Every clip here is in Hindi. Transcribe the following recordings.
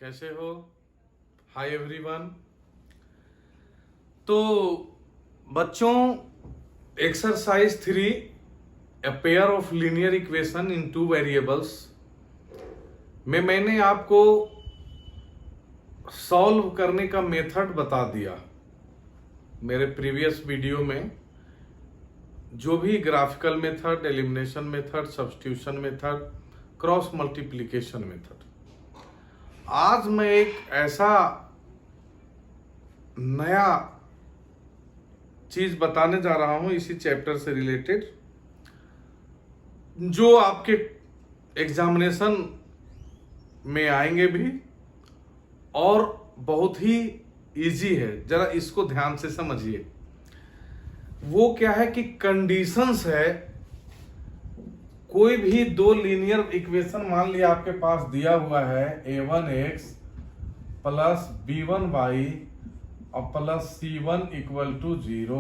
कैसे हो? Hi everyone. तो बच्चों, exercise 3, a pair of linear equation in two variables में मैंने आपको सॉल्व करने का मेथड बता दिया। मेरे प्रीवियस वीडियो में जो भी graphical method, elimination method, substitution method, cross multiplication method, आज मैं एक ऐसा नया चीज बताने जा रहा हूं इसी चैप्टर से रिलेटेड, जो आपके एग्जामिनेशन में आएंगे भी और बहुत ही इजी है। जरा इसको ध्यान से समझिए। वो क्या है कि कंडीशंस है। कोई भी दो लीनियर इक्वेशन मान लिया आपके पास दिया हुआ है, a1x प्लस b1y और प्लस c1 इक्वल टू 0।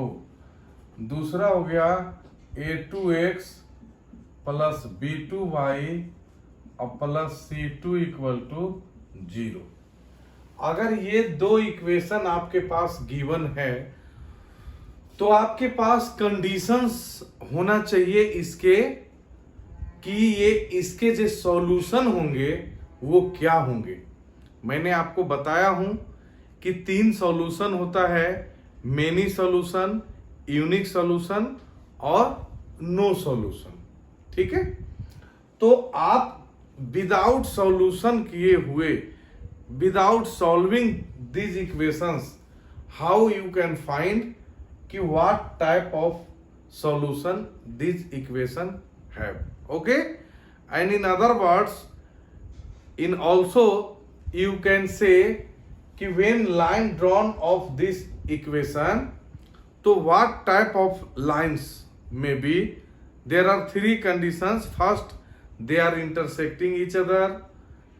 दूसरा हो गया a2x प्लस b2y और प्लस c2 इक्वल टू 0। अगर ये दो इक्वेशन आपके पास गिवन है तो आपके पास कंडीशंस होना चाहिए इसके कि ये इसके जो सॉल्यूशन होंगे वो क्या होंगे। मैंने आपको बताया हूं कि 3 सॉल्यूशन होता है, मेनी सॉल्यूशन, यूनिक सॉल्यूशन और नो सॉल्यूशन। ठीक है, तो आप विदाउट सॉल्यूशन किए हुए, without solving these equations, how you can find कि what type of solution this equation have. Okay, and in other words, in also you can say कि when line drawn of this equation, तो what type of lines may be? There are 3 conditions. First, they are intersecting each other,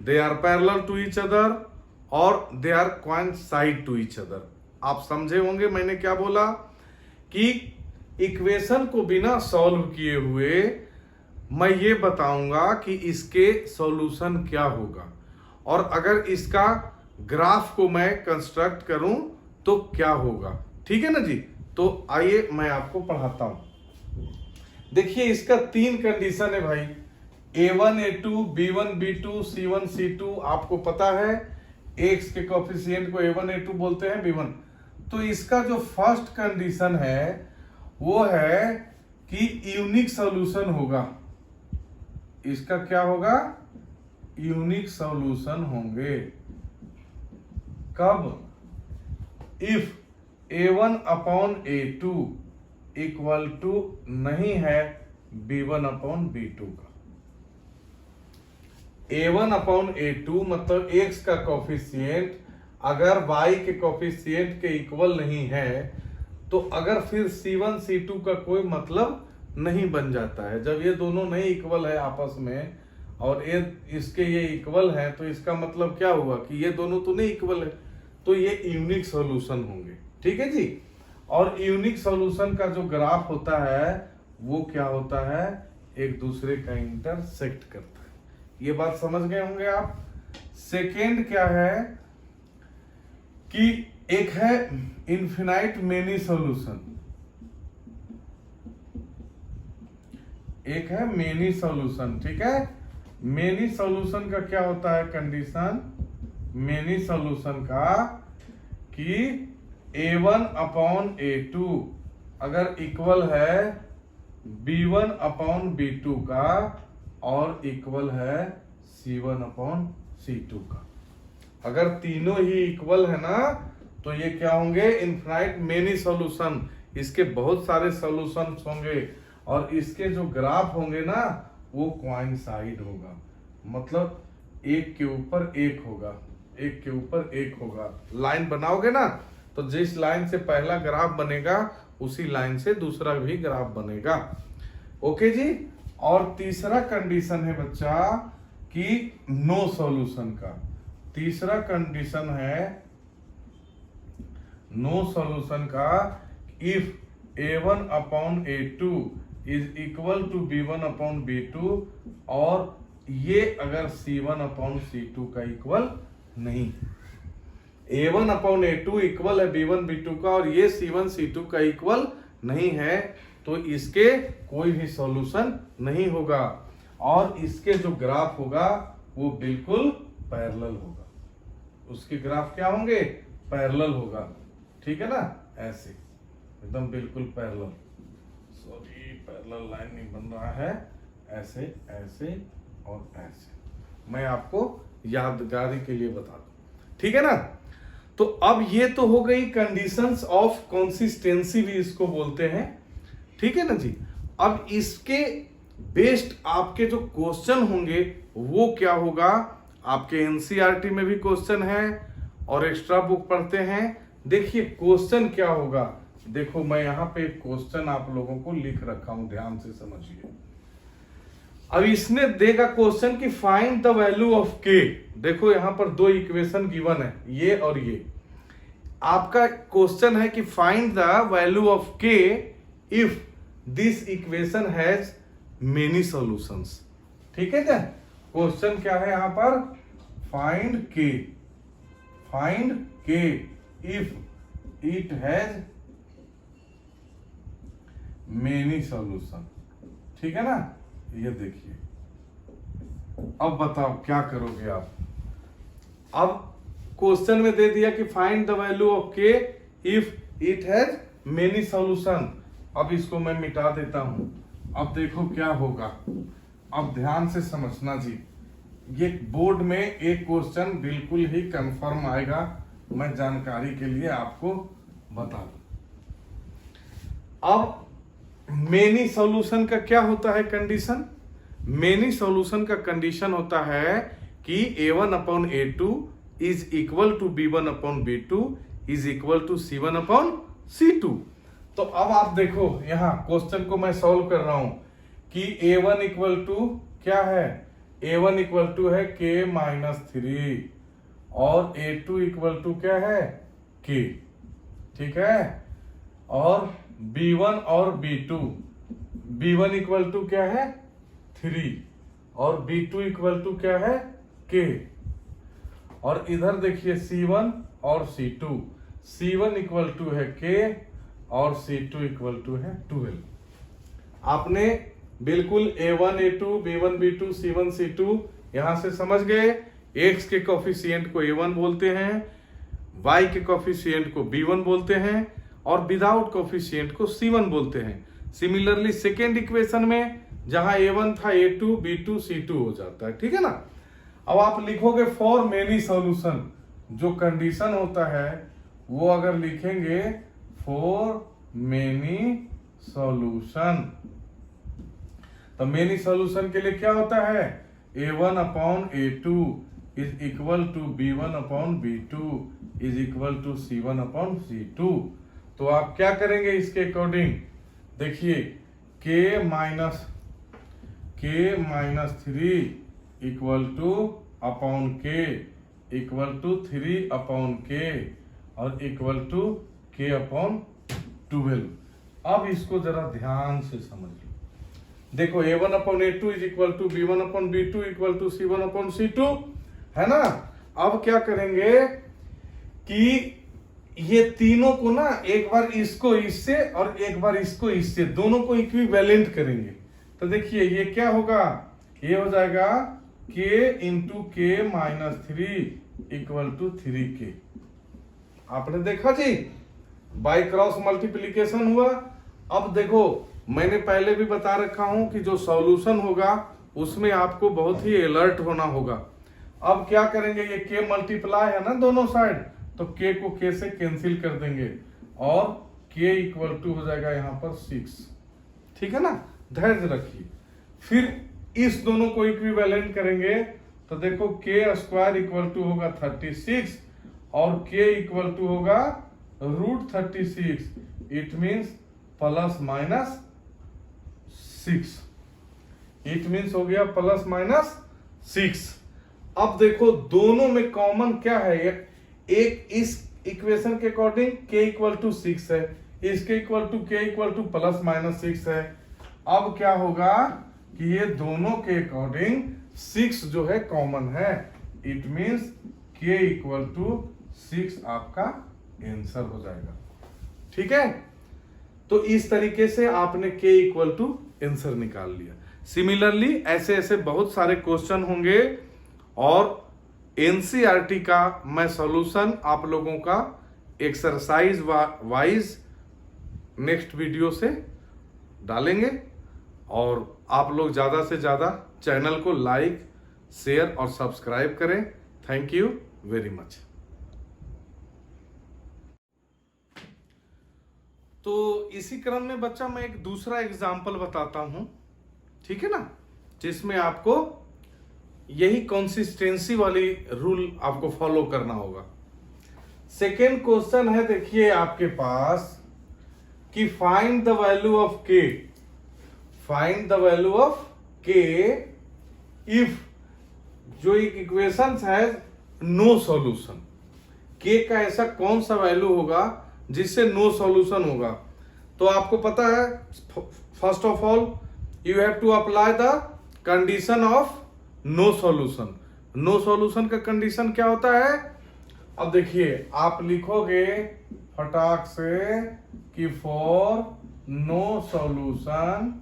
they are parallel to each other और they are coincide to each other. आप समझे होंगे मैंने क्या बोला कि इक्वेशन को बिना सॉल्व किए हुए मैं ये बताऊंगा कि इसके सॉल्यूशन क्या होगा, और अगर इसका ग्राफ को मैं कंस्ट्रक्ट करूं तो क्या होगा। ठीक है ना जी। तो आइए मैं आपको पढ़ाता हूं। देखिए, इसका 3 कंडीशन है भाई, a1 a2 b1 b2 c1 c2। आपको पता है x के कोफिशिएंट को a1 a2 बोलते हैं, b1। तो इसका जो फर्स्ट कंडीशन है वो है कि यूनिक सॉल्यूशन होगा। इसका क्या होगा? यूनिक सॉल्यूशन होंगे। कब? If a1 upon a2 equal to नहीं है b1 अपॉन b2 का। a1 अपॉन a2 मतलब x का कोफिशिएंट अगर y के कोफिशिएंट के इक्वल नहीं है तो अगर फिर c1 c2 का कोई मतलब नहीं बन जाता है। जब ये दोनों नहीं इक्वल है आपस में और इसके ये इक्वल है तो इसका मतलब क्या हुआ कि ये दोनों तो नहीं इक्वल है, तो ये यूनिक सॉल्यूशन होंगे। ठीक है जी। और यूनिक सॉल्यूशन का जो ग्राफ होता है वो क्या होता है? एक दूसरे का इंटरसेक्ट करता है। ये बात समझ गए होंगे आप। सेकेंड क्या है कि एक है इनफिनाइट मेनी सॉल्यूशन, एक है मेनी सॉल्यूशन। ठीक है, मेनी सॉल्यूशन का क्या होता है कंडीशन? मेनी सॉल्यूशन का कि a1 अपॉन a2 अगर इक्वल है b1 अपॉन b2 का और इक्वल है c1 अपॉन c2 का। अगर तीनों ही इक्वल है ना तो ये क्या होंगे? Infinite many solution. इसके बहुत सारे सॉल्यूशंस होंगे और इसके जो ग्राफ होंगे ना वो कोइंसाइड होगा, मतलब एक के ऊपर एक होगा, एक के ऊपर एक होगा। लाइन बनाओगे ना तो जिस लाइन से पहला ग्राफ बनेगा उसी लाइन से दूसरा भी ग्राफ बनेगा। ओके जी। और तीसरा कंडीशन है बच्चा कि नो सॉल्यूशन का। तीसरा कंडीशन है नो सॉल्यूशन का, if a1 upon a2 is equal to b1 upon b2 और ये अगर c1 अपॉन c2 का इक्वल नहीं, A1 अपॉन A2 इक्वल है B1 B2 का, और ये C1 C2 का इक्वल नहीं है, तो इसके कोई भी सॉल्यूशन नहीं होगा, और इसके जो ग्राफ होगा वो बिल्कुल पैरेलल होगा। उसके ग्राफ क्या होंगे? पैरेलल होगा, ठीक है ना, ऐसे एकदम बिल्कुल पैरेलल। सॉरी, पैरेलल लाइन नहीं बन रहा है, ऐसे ऐसे और ऐसे, मैं आपको यादगारी के लिए बता दूं, ठीक है ना। तो अब ये तो हो गई कंडीशंस ऑफ कंसिस्टेंसी भी इसको बोलते हैं, ठीक है ना जी। अब इसके बेस्ड आपके जो क्वेश्चन होंगे वो क्या होगा, आपके एनसीईआरटी में भी क्वेश्चन है और एक्स्ट्रा बुक पढ़ते हैं। देखिए क्वेश्चन क्या होगा, देखो मैं यहां पे एक क्वेश्चन आप लोगों को लिख रखा हूं, ध्यान से समझिए। अब इसने देगा क्वेश्चन कि फाइंड द वैल्यू ऑफ के। देखो यहां पर दो इक्वेशन गिवन है, ये और ये। आपका क्वेश्चन है कि find the value of K if this equation has many solutions, ठीक है क्या। क्वेश्चन क्या है यहां पर, फाइंड के if it has many solution, ठीक है ना। ये देखिए, अब बताओ क्या करोगे आप। अब क्वेश्चन में दे दिया कि find the value of K if it has many solution. अब इसको मैं मिटा देता हूं। अब देखो क्या होगा, अब ध्यान से समझना जी। ये बोर्ड में एक क्वेश्चन बिल्कुल ही कंफर्म आएगा, मैं जानकारी के लिए आपको बता दूं। अब मेनी सॉल्यूशन का क्या होता है कंडीशन? मेनी सॉल्यूशन का कंडीशन होता है कि A1 upon A2 is equal to B1 upon B2 is equal to C1 upon C2। तो अब आप देखो यहां क्वेश्चन को मैं सॉल्व कर रहा हूं कि A1 इक्वल टू क्या है, A1 इक्वल टू है K माइनस 3 और A2 इक्वल टू क्या है K, ठीक है। और B1 और B2, B1 इक्वल टू क्या है 3 और B2 इक्वल टू क्या है K। और इधर देखिए C1 और C2, C1 इक्वल टू है K और C2 इक्वल टू है 12। आपने बिल्कुल A1 A2 B1 B2 C1 C2 यहां से समझ गए। X के कोफिशिएंट को A1 बोलते हैं, Y के कोफिशिएंट को B1 बोलते हैं और विदाउट कोफिशिएंट को C1 बोलते हैं। सिमिलरली सेकेंड इक्वेशन में जहां A1 था A2 B2 C2 हो जाता है, ठीक है ना। अब आप लिखोगे फॉर मेनी सॉल्यूशन, जो कंडीशन होता है वो अगर लिखेंगे फॉर मेनी सॉल्यूशन, तो मेनी सॉल्यूशन के लिए क्या होता है, A1 upon A2 is equal to B1 upon B2 is equal to C1 upon C2। तो आप क्या करेंगे इसके अकॉर्डिंग, देखिए K minus 3 equal to upon K equal to 3 upon K और इक्वल टू K अपॉन 12। अब इसको जरा ध्यान से समझिए। देखो A1 upon A2 is equal to B1 upon B2 equal to C1 upon C2 है ना। अब क्या करेंगे कि ये तीनों को ना एक बार इसको इससे और एक बार इसको इससे, दोनों को इक्विवेलेंट करेंगे। तो देखिए ये क्या होगा, ये हो जाएगा K into K minus 3 equal to 3K। आपने देखा जी, बाई क्रॉस मल्टीप्लीकेशन हुआ। अब देखो मैंने पहले भी बता रखा हूं कि जो सॉल्यूशन होगा उसमें आपको बहुत ही अलर्ट होना होगा। अब क्या करेंगे, ये K मल्टीप्लाई है ना दोनों साइड, तो K को K से कैंसिल कर देंगे और K इक्वल टू हो जाएगा यहां पर 6, ठीक है ना। धैर्य रखिए। फिर इस दोनों को इक्विवेलेंट करेंगे तो देखो K स्क्वायर इक्वल टू होगा 36 और K इक्वल टू होगा root 36, it means plus minus 6, it means हो गया प्लस माइनस 6। अब देखो दोनों में कॉमन क्या है, एक इस इक्वेशन के अकॉर्डिंग K इक्वल टू 6 है, इसके equal to K equal to plus minus 6 है। अब क्या होगा कि ये दोनों के अकॉर्डिंग 6 जो है कॉमन है, it means k equal to 6 आपका आंसर हो जाएगा। ठीक है, तो इस तरीके से आपने k इक्वल टू आंसर निकाल लिया। सिमिलरली ऐसे ऐसे बहुत सारे क्वेश्चन होंगे और एनसीईआरटी का मैं सॉल्यूशन आप लोगों का एक्सरसाइज वाइज नेक्स्ट वीडियो से डालेंगे, और आप लोग ज़्यादा से ज़्यादा चैनल को लाइक, शेयर और सब्सक्राइब करें। Thank you very much. तो इसी क्रम में बच्चा मैं एक दूसरा एग्जाम्पल बताता हूं, ठीक है ना, जिसमें आपको यही कंसिस्टेंसी वाली रूल आपको फॉलो करना होगा। सेकेंड क्वेश्चन है, देखिए आपके पास कि find the value of k, find the value of k if, जो एक इक्वेशन है नो सॉल्यूशन, k का ऐसा कौन सा वैल्यू होगा जिससे नो सॉल्यूशन होगा। तो आपको पता है, first of all you have to apply the condition of no solution. No solution का कंडीशन क्या होता है, अब देखिए आप लिखोगे फटाक से कि for no solution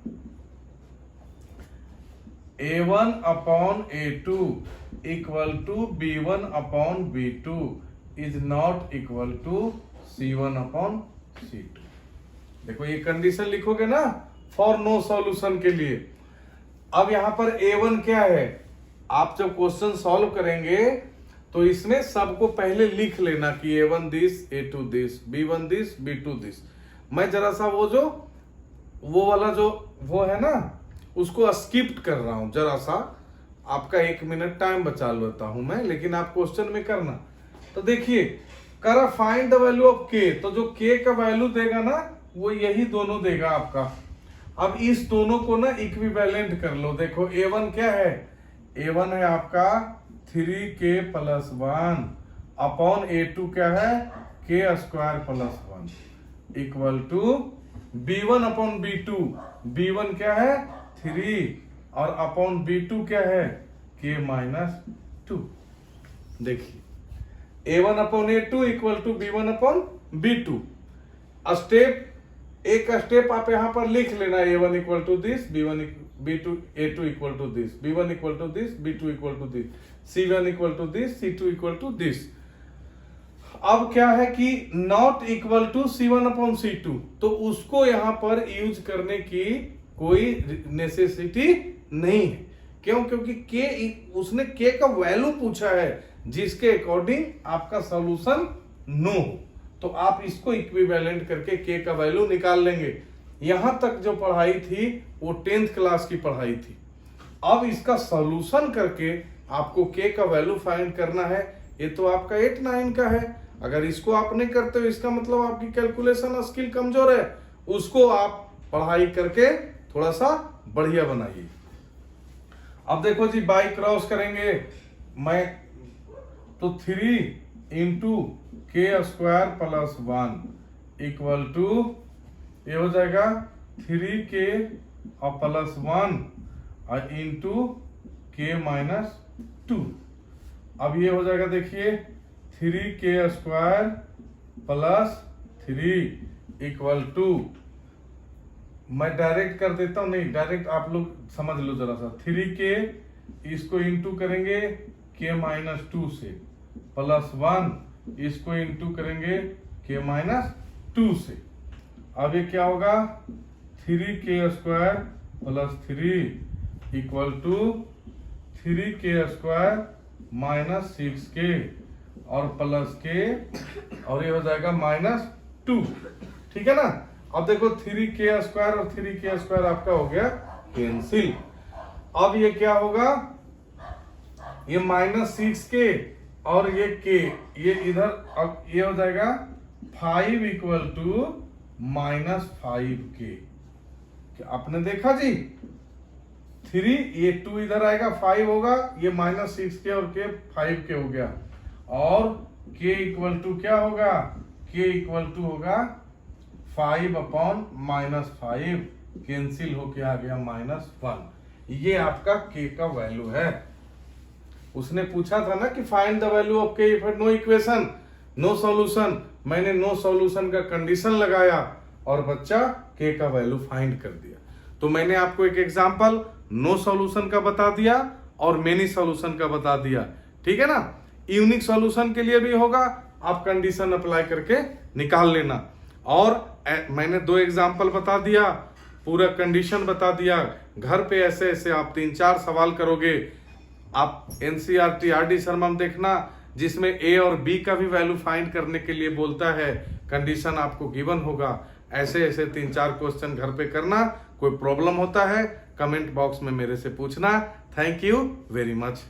a1 upon a2 equal to b1 upon b2 is not equal to c1 upon c2। देखो ये कंडीशन लिखोगे ना फॉर नो सॉल्यूशन के लिए। अब यहां पर a1 क्या है, आप जब क्वेश्चन सॉल्व करेंगे तो इसमें सबको पहले लिख लेना कि a1 this, a2 this, b1 this, b2 this. मैं जरा सा वो वाला जो वो है ना उसको स्किप्ट कर रहा हूं, जरा सा आपका 1 मिनट टाइम बचा लेता हूं मैं, लेकिन आप क्वेश्चन में करना। तो देखिए करा find the value of k, तो जो k का वैल्यू देगा ना वो यही दोनों देगा आपका। अब इस दोनों को ना इक्विवेलेंट कर लो। देखो a1 क्या है, a1 है आपका 3k प्लस 1 अपॉन a2 क्या है k square plus 1 equal to b1 upon b2, b1 क्या है 3 और अपॉन b2 क्या है k माइनस 2। देखिए a1 upon a2 equal to b1 upon b2। Step एक स्टेप आप यहां पर लिख लेना, a1 equal to this, b1 b2 a2 equal to this, b1 equal to this, b2 equal to this, c1 equal to this, c2 equal to this. अब क्या है कि not equal to c1 upon c2, तो उसको यहां पर यूज करने की कोई नेसेसिटी नहीं है। क्यों? क्योंकि k उसने k का वैल्यू पूछा है जिसके अकॉर्डिंग आपका सॉल्यूशन नो हो, तो आप इसको इक्विवेलेंट करके k का वैल्यू निकाल लेंगे। यहां तक जो पढ़ाई थी वो 10th क्लास की पढ़ाई थी। अब इसका सॉल्यूशन करके आपको k का वैल्यू फाइंड करना है। ये तो आपका 8-9 का है, अगर इसको आप नहीं करते हो इसका मतलब आपकी कैलकुलेशन स्किल कमजोर है। उसको आप पढ़ाई करके थोड़ा सा बढ़िया बनाइए। अब देखो जी बाई क्रॉस करेंगे, मैं तो 3 into k square plus 1 equal to ये हो जाएगा 3k और प्लस 1 और इंटू k माइनस 2। अब ये हो जाएगा देखिए 3k square plus 3 equal to, मैं डायरेक्ट कर देता हूं, नहीं डायरेक्ट आप लोग समझ लो जरा सा। 3k इसको इंटू करेंगे k माइनस 2 से, प्लस 1 इसको इंटू करेंगे k माइनस 2 से। अब ये क्या होगा 3k square plus 3 equal to 3k square minus 6k और प्लस k और ये हो जाएगा माइनस 2। ठीक है ना। अब देखो 3k स्क्वायर और 3k स्क्वायर आपका हो गया कैंसिल। अब ये क्या होगा, ये माइनस 6k और ये k, ये इधर, अब ये हो जाएगा 5 इक्वल टू माइनस 5k। आपने देखा जी 3, ये 2 इधर आएगा 5 होगा, ये माइनस 6k और k 5k हो गया, और k इक्वल टू क्या होगा, k इक्वल टू होगा 5 अपॉन माइनस 5, कैंसिल होके आ गया -1। ये आपका k का वैल्यू है। उसने पूछा था ना कि find the value of K if no equation no solution, मैंने नो सॉल्यूशन का कंडीशन लगाया और बच्चा के का वैल्यू फाइंड कर दिया। तो मैंने आपको एक एग्जांपल नो सॉल्यूशन का बता दिया और मेनी सॉल्यूशन का बता दिया, ठीक है ना। यूनिक सॉल्यूशन के लिए भी होगा, आप कंडीशन अप्लाई करके निकाल लेना। और मैंने 2 एग्जांपल बता दिया, पूरा कंडीशन बता दिया। घर पे ऐसे ऐसे आप 3-4 सवाल करोगे। आप एनसीईआरटी आरडी शर्मा में देखना, जिसमें ए और बी का भी वैल्यू फाइंड करने के लिए बोलता है, कंडीशन आपको गिवन होगा। ऐसे ऐसे 3-4 क्वेश्चन घर पे करना। कोई प्रॉब्लम होता है कमेंट बॉक्स में मेरे से पूछना। Thank you very much.